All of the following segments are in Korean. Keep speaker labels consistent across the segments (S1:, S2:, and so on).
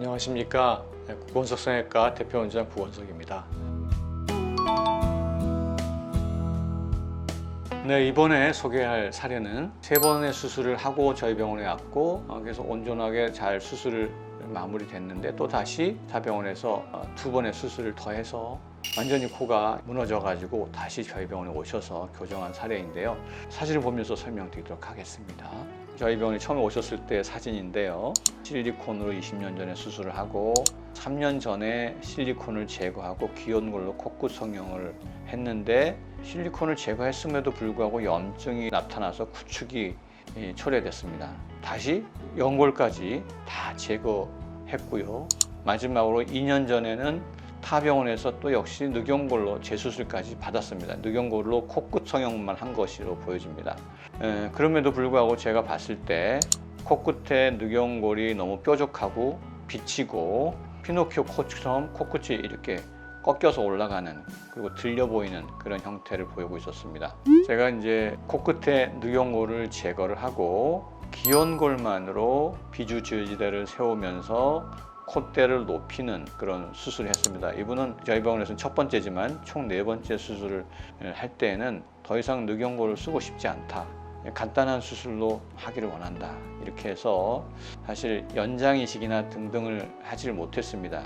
S1: 안녕하십니까. 구건석 성형외과 대표원장 구건석입니다. 네, 이번에 소개할 사례는 3번의 수술을 하고 저희 병원에 왔고 그래서 온전하게 잘 수술을 마무리됐는데 또 다시 타병원에서 2번의 수술을 더해서 완전히 코가 무너져 가지고 다시 저희 병원에 오셔서 교정한 사례인데요. 사진을 보면서 설명드리도록 하겠습니다. 저희 병원에 처음에 오셨을 때 사진인데요. 실리콘으로 20년 전에 수술을 하고 3년 전에 실리콘을 제거하고 귀여운 걸로 코끝 성형을 했는데 실리콘을 제거했음에도 불구하고 염증이 나타나서 구축이 초래됐습니다. 다시 연골까지 다 제거했고요. 마지막으로 2년 전에는 타 병원에서 또 역시 늑연골로 재수술까지 받았습니다. 늑연골로 코끝 성형만 한 것으로 보여집니다. 그럼에도 불구하고 제가 봤을 때 코끝에 늑연골이 너무 뾰족하고 비치고 피노키오 코처럼 코끝이 이렇게 꺾여서 올라가는 그리고 들려 보이는 그런 형태를 보이고 있었습니다. 제가 이제 코끝에 늑연골을 제거를 하고 기연골만으로 비주 지지대를 세우면서 콧대를 높이는 그런 수술을 했습니다. 이분은 저희 병원에서는 첫 번째지만 총 4번째 수술을 할 때에는 더 이상 늑연골을 쓰고 싶지 않다. 간단한 수술로 하기를 원한다. 이렇게 해서 사실 연장 이식이나 등등을 하지를 못했습니다.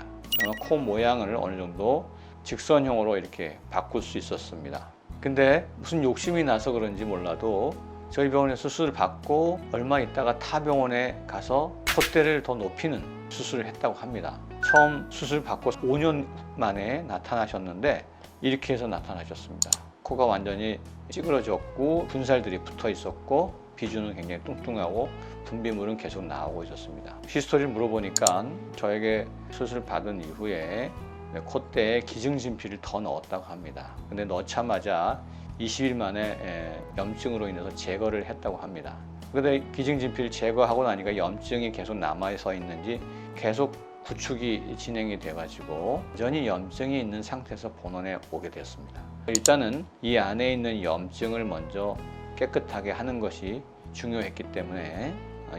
S1: 코 모양을 어느 정도 직선형으로 이렇게 바꿀 수 있었습니다. 근데 무슨 욕심이 나서 그런지 몰라도 저희 병원에서 수술을 받고 얼마 있다가 타 병원에 가서 콧대를 더 높이는 수술을 했다고 합니다. 처음 수술 받고 5년 만에 나타나셨는데 이렇게 해서 나타나셨습니다. 코가 완전히 찌그러졌고 분살들이 붙어 있었고 비주는 굉장히 뚱뚱하고 분비물은 계속 나오고 있었습니다. 히스토리를 물어보니까 저에게 수술 받은 이후에 콧대에 기증진피를 더 넣었다고 합니다. 근데 넣자마자 20일 만에 염증으로 인해서 제거를 했다고 합니다. 근데 기증진피를 제거하고 나니까 염증이 계속 남아서 있는지 계속 구축이 진행이 돼가지고 여전히 염증이 있는 상태에서 본원에 오게 됐습니다. 일단은 이 안에 있는 염증을 먼저 깨끗하게 하는 것이 중요했기 때문에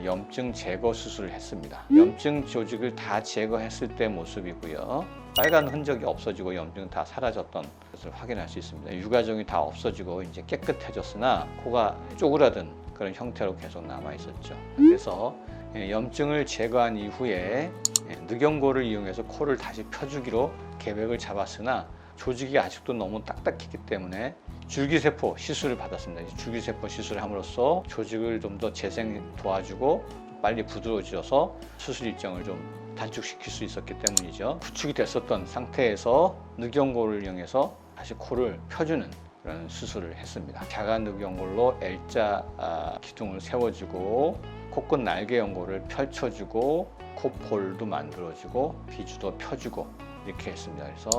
S1: 염증 제거 수술을 했습니다. 염증 조직을 다 제거했을 때 모습이고요. 빨간 흔적이 없어지고 염증 다 사라졌던 것을 확인할 수 있습니다. 유가종이 다 없어지고 이제 깨끗해졌으나 코가 쪼그라든 그런 형태로 계속 남아 있었죠. 그래서 염증을 제거한 이후에 늑연골을 이용해서 코를 다시 펴주기로 계획을 잡았으나 조직이 아직도 너무 딱딱했기 때문에 줄기세포 시술을 받았습니다. 줄기세포 시술을 함으로써 조직을 좀 더 재생 도와주고 빨리 부드러워져서 수술 일정을 좀 단축시킬 수 있었기 때문이죠. 구축이 됐었던 상태에서 늑연골을 이용해서 다시 코를 펴주는 그런 수술을 했습니다. 자가 늑연골로 L자 기둥을 세워주고 코끝 날개 연골을 펼쳐주고 코볼도 만들어주고 비주도 펴주고 이렇게 했습니다. 그래서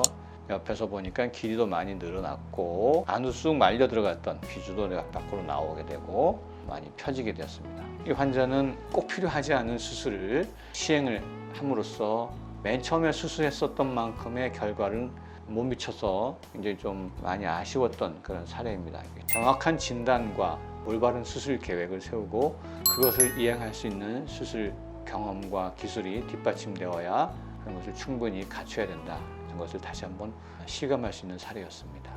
S1: 옆에서 보니까 길이도 많이 늘어났고 안으로 쑥 말려 들어갔던 비주도 밖으로 나오게 되고 많이 펴지게 되었습니다. 이 환자는 꼭 필요하지 않은 수술을 시행을 함으로써 맨 처음에 수술했었던 만큼의 결과를 못 미쳐서 굉장히 좀 많이 아쉬웠던 그런 사례입니다. 정확한 진단과 올바른 수술 계획을 세우고 그것을 이행할 수 있는 수술 경험과 기술이 뒷받침되어야 그런 것을 충분히 갖춰야 된다. 이런 것을 다시 한번 실감할 수 있는 사례였습니다.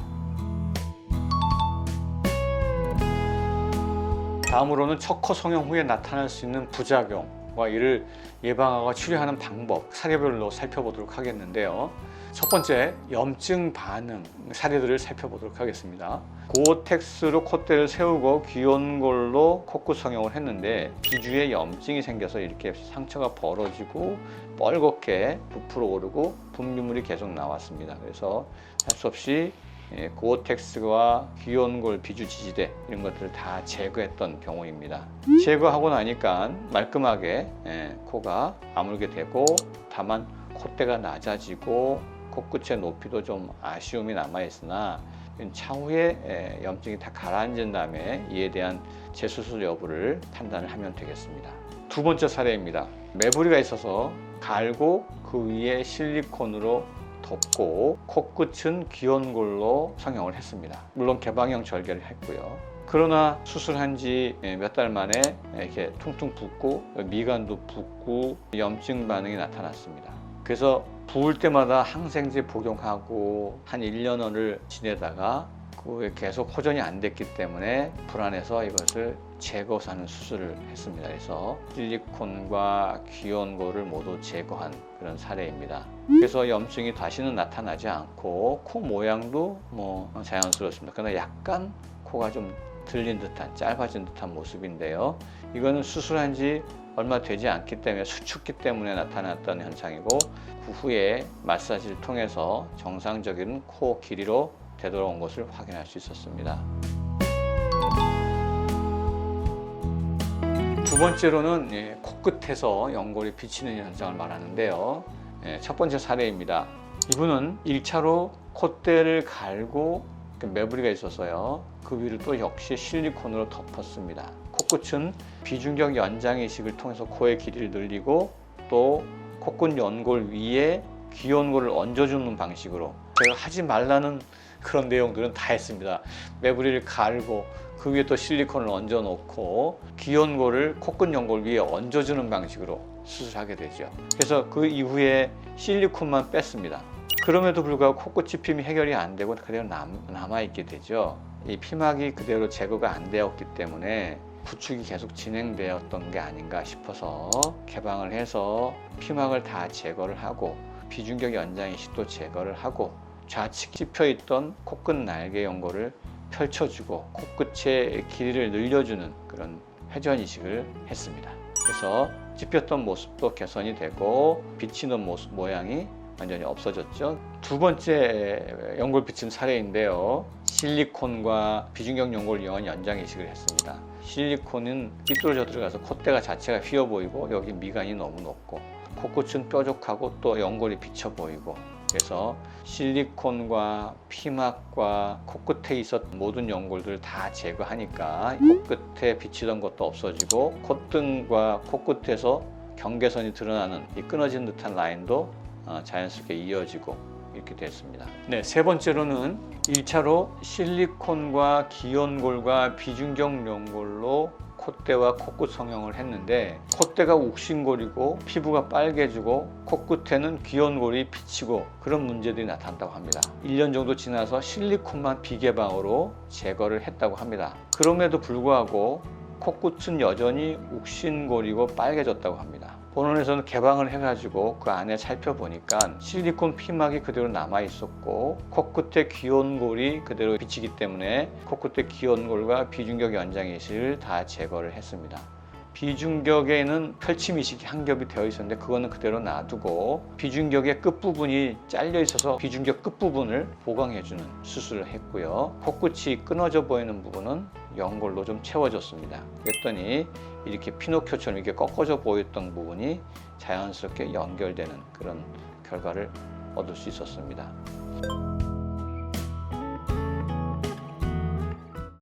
S1: 다음으로는 척코 성형 후에 나타날 수 있는 부작용과 이를 예방하고 치료하는 방법 사례별로 살펴보도록 하겠는데요. 첫 번째, 염증 반응 사례들을 살펴보도록 하겠습니다. 고어텍스로 콧대를 세우고 귀연골로 코끝 성형을 했는데 비주에 염증이 생겨서 이렇게 상처가 벌어지고 뻘겋게 부풀어 오르고 분비물이 계속 나왔습니다. 그래서 할 수 없이 고어텍스와 귀연골 비주 지지대 이런 것들을 다 제거했던 경우입니다. 제거하고 나니까 말끔하게 코가 아물게 되고 다만 콧대가 낮아지고 코끝의 높이도 좀 아쉬움이 남아있으나 차후에 염증이 다 가라앉은 다음에 이에 대한 재수술 여부를 판단을 하면 되겠습니다. 두 번째 사례입니다. 매부리가 있어서 갈고 그 위에 실리콘으로 덮고 코끝은 귀연골로 성형을 했습니다. 물론 개방형 절개를 했고요. 그러나 수술한 지 몇 달 만에 이렇게 퉁퉁 붓고 미간도 붓고 염증 반응이 나타났습니다. 그래서 부을 때마다 항생제 복용하고 한 1년을 지내다가 그 후에 계속 호전이 안 됐기 때문에 불안해서 이것을 제거하는 수술을 했습니다. 그래서 실리콘과 귀연고를 모두 제거한 그런 사례입니다. 그래서 염증이 다시는 나타나지 않고 코 모양도 뭐 자연스럽습니다. 그러나 약간 코가 좀 들린 듯한, 짧아진 듯한 모습인데요. 이거는 수술한 지 얼마 되지 않기 때문에, 수축기 때문에 나타났던 현상이고, 그 후에 마사지를 통해서 정상적인 코 길이로 되돌아온 것을 확인할 수 있었습니다. 두 번째로는 코끝에서 연골이 비치는 현상을 말하는데요. 첫 번째 사례입니다. 이분은 1차로 콧대를 갈고 매부리가 있었어요. 그 위를 또 역시 실리콘으로 덮었습니다. 코끝은 비중격 연장 이식을 통해서 코의 길이를 늘리고 또 코끝 연골 위에 귀연골을 얹어주는 방식으로, 제가 하지 말라는 그런 내용들은 다 했습니다. 매부리를 갈고 그 위에 또 실리콘을 얹어 놓고 귀연골을 코끝 연골 위에 얹어주는 방식으로 수술하게 되죠. 그래서 그 이후에 실리콘만 뺐습니다. 그럼에도 불구하고 코끝 핌이 해결이 안 되고 그대로 남아있게 되죠. 이 피막이 그대로 제거가 안 되었기 때문에 부축이 계속 진행되었던 게 아닌가 싶어서 개방을 해서 피막을 다 제거를 하고 비중격 연장 이식도 제거를 하고 좌측 찝혀있던 코끝 날개 연골을 펼쳐주고 코끝의 길이를 늘려주는 그런 회전 이식을 했습니다. 그래서 찝혔던 모습도 개선이 되고 비치는 모습 모양이 완전히 없어졌죠. 두 번째 연골 비친 사례인데요. 실리콘과 비중격 연골을 이용한 연장 이식을 했습니다. 실리콘은 삐뚤어져 들어가서 콧대가 자체가 휘어 보이고 여기 미간이 너무 높고 코끝은 뾰족하고 또 연골이 비쳐 보이고, 그래서 실리콘과 피막과 코끝에 있었던 모든 연골들을 다 제거하니까 코끝에 비치던 것도 없어지고 콧등과 코끝에서 경계선이 드러나는 이 끊어진 듯한 라인도 자연스럽게 이어지고 이렇게 됐습니다. 네, 세 번째로는 1차로 실리콘과 귀연골과 비중격 연골로 콧대와 코끝 성형을 했는데 콧대가 욱신거리고 피부가 빨개지고 코끝에는 귀연골이 비치고 그런 문제들이 나타났다고 합니다. 1년 정도 지나서 실리콘만 비개방으로 제거를 했다고 합니다. 그럼에도 불구하고 코끝은 여전히 욱신거리고 빨개졌다고 합니다. 본원에서는 개방을 해가지고 그 안에 살펴보니까 실리콘 피막이 그대로 남아 있었고 코끝의 귀연골이 그대로 비치기 때문에 코끝의 귀연골과 비중격 연장 이식을 다 제거를 했습니다. 비중격에는 펼침 이식이 한 겹이 되어 있었는데 그거는 그대로 놔두고 비중격의 끝부분이 잘려 있어서 비중격 끝부분을 보강해주는 수술을 했고요. 코끝이 끊어져 보이는 부분은 연골로 좀 채워졌습니다. 그랬더니 이렇게 피노키오처럼 이렇게 꺾어져 보였던 부분이 자연스럽게 연결되는 그런 결과를 얻을 수 있었습니다.